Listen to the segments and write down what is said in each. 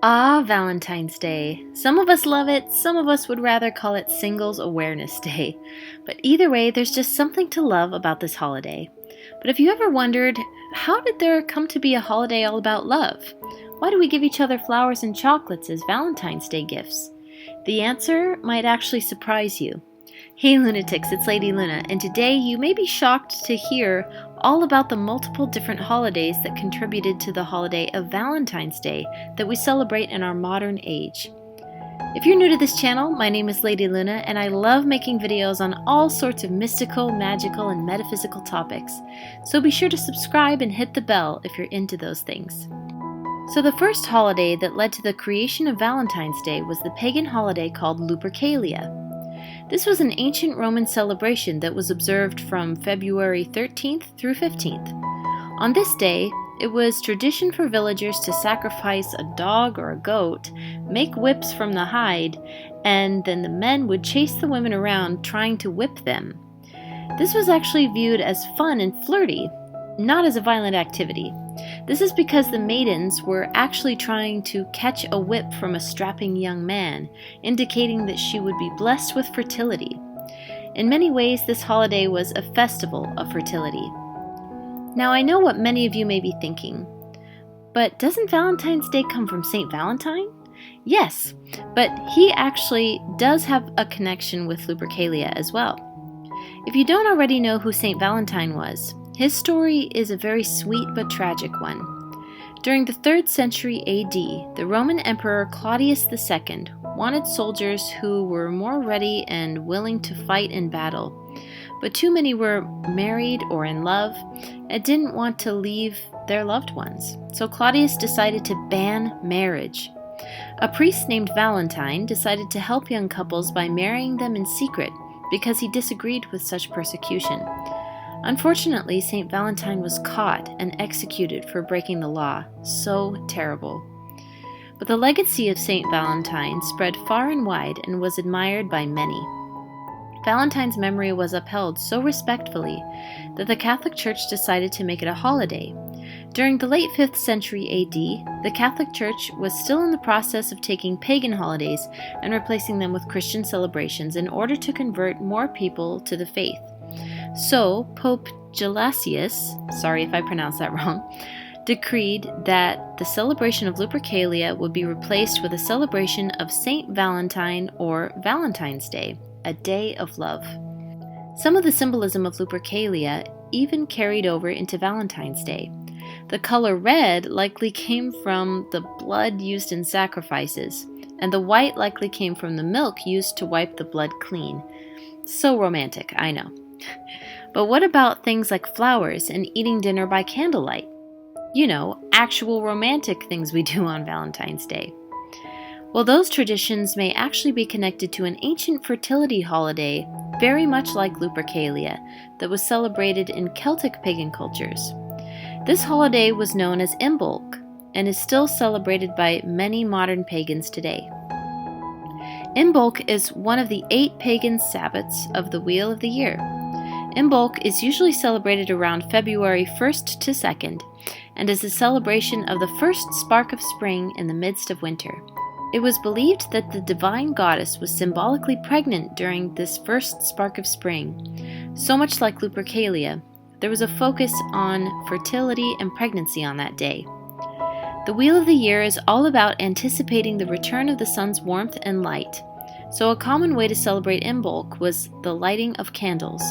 Ah, Valentine's Day. Some of us love it, some of us would rather call it Singles Awareness Day. But either way, there's just something to love about this holiday. But have you ever wondered, how did there come to be a holiday all about love? Why do we give each other flowers and chocolates as Valentine's Day gifts? The answer might actually surprise you. Hey lunatics, it's Lady Luna, and today you may be shocked to hear all about the multiple different holidays that contributed to the holiday of Valentine's Day that we celebrate in our modern age. If you're new to this channel, my name is Lady Luna, and I love making videos on all sorts of mystical, magical, and metaphysical topics. So be sure to subscribe and hit the bell if you're into those things. So the first holiday that led to the creation of Valentine's Day was the pagan holiday called Lupercalia. This was an ancient Roman celebration that was observed from February 13th through 15th. On this day, it was tradition for villagers to sacrifice a dog or a goat, make whips from the hide, and then the men would chase the women around trying to whip them. This was actually viewed as fun and flirty, not as a violent activity. This is because the maidens were actually trying to catch a whip from a strapping young man, indicating that she would be blessed with fertility. In many ways, this holiday was a festival of fertility. Now, I know what many of you may be thinking, but doesn't Valentine's Day come from Saint Valentine? Yes, but he actually does have a connection with Lupercalia as well. If you don't already know who Saint Valentine was, his story is a very sweet but tragic one. During the 3rd century AD, the Roman Emperor Claudius II wanted soldiers who were more ready and willing to fight in battle, but too many were married or in love and didn't want to leave their loved ones. So Claudius decided to ban marriage. A priest named Valentine decided to help young couples by marrying them in secret because he disagreed with such persecution. Unfortunately, Saint Valentine was caught and executed for breaking the law. So terrible. But the legacy of Saint Valentine spread far and wide and was admired by many. Valentine's memory was upheld so respectfully that the Catholic Church decided to make it a holiday. During the late 5th century AD, the Catholic Church was still in the process of taking pagan holidays and replacing them with Christian celebrations in order to convert more people to the faith. So, Pope Gelasius, sorry if I pronounced that wrong, decreed that the celebration of Lupercalia would be replaced with a celebration of Saint Valentine or Valentine's Day, a day of love. Some of the symbolism of Lupercalia even carried over into Valentine's Day. The color red likely came from the blood used in sacrifices, and the white likely came from the milk used to wipe the blood clean. So romantic, I know. But what about things like flowers and eating dinner by candlelight? You know, actual romantic things we do on Valentine's Day. Well, those traditions may actually be connected to an ancient fertility holiday, very much like Lupercalia, that was celebrated in Celtic pagan cultures. This holiday was known as Imbolc and is still celebrated by many modern pagans today. Imbolc is one of the 8 pagan Sabbats of the Wheel of the Year. Imbolc is usually celebrated around February 1st to 2nd and is a celebration of the first spark of spring in the midst of winter. It was believed that the divine goddess was symbolically pregnant during this first spark of spring. So much like Lupercalia, there was a focus on fertility and pregnancy on that day. The Wheel of the Year is all about anticipating the return of the sun's warmth and light, so a common way to celebrate Imbolc was the lighting of candles.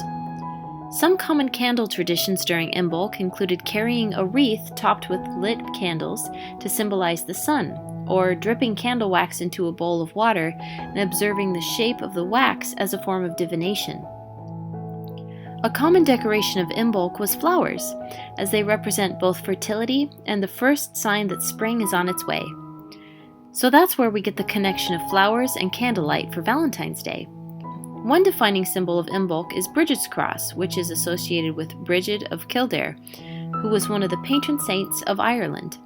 Some common candle traditions during Imbolc included carrying a wreath topped with lit candles to symbolize the sun, or dripping candle wax into a bowl of water and observing the shape of the wax as a form of divination. A common decoration of Imbolc was flowers, as they represent both fertility and the first sign that spring is on its way. So that's where we get the connection of flowers and candlelight for Valentine's Day. One defining symbol of Imbolc is Bridget's cross, which is associated with Bridget of Kildare, who was one of the patron saints of Ireland.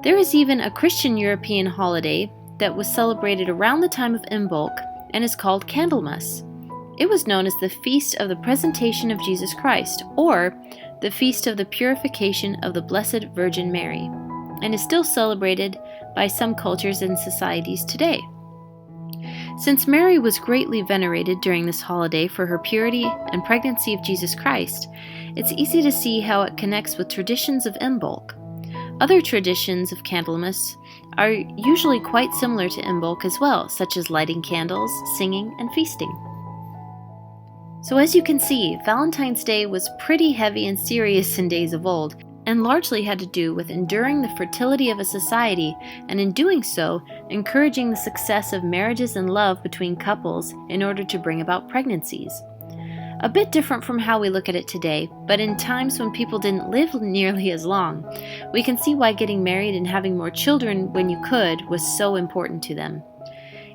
There is even a Christian European holiday that was celebrated around the time of Imbolc and is called Candlemas. It was known as the Feast of the Presentation of Jesus Christ, or the Feast of the Purification of the Blessed Virgin Mary, and is still celebrated by some cultures and societies today. Since Mary was greatly venerated during this holiday for her purity and pregnancy of Jesus Christ, it's easy to see how it connects with traditions of Imbolc. Other traditions of Candlemas are usually quite similar to Imbolc as well, such as lighting candles, singing, and feasting. So as you can see, Valentine's Day was pretty heavy and serious in days of old, and largely had to do with enduring the fertility of a society, and in doing so, encouraging the success of marriages and love between couples in order to bring about pregnancies. A bit different from how we look at it today, but in times when people didn't live nearly as long, we can see why getting married and having more children when you could was so important to them.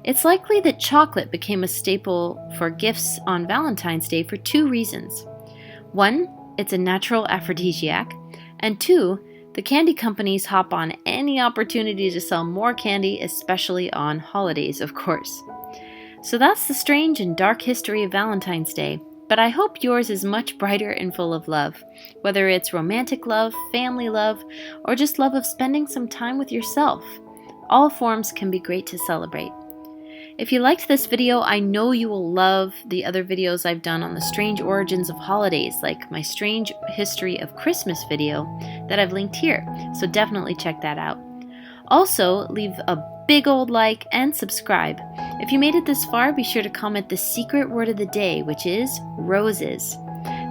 It's likely that chocolate became a staple for gifts on Valentine's Day for two reasons. One, it's a natural aphrodisiac, and two, the candy companies hop on any opportunity to sell more candy, especially on holidays, of course. So that's the strange and dark history of Valentine's Day, but I hope yours is much brighter and full of love, whether it's romantic love, family love, or just love of spending some time with yourself. All forms can be great to celebrate. If you liked this video, I know you will love the other videos I've done on the strange origins of holidays, like my Strange History of Christmas video that I've linked here, so definitely check that out. Also, leave a big old like and subscribe. If you made it this far, be sure to comment the secret word of the day, which is roses.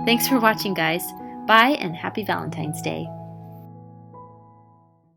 Thanks for watching, guys. Bye and happy Valentine's Day.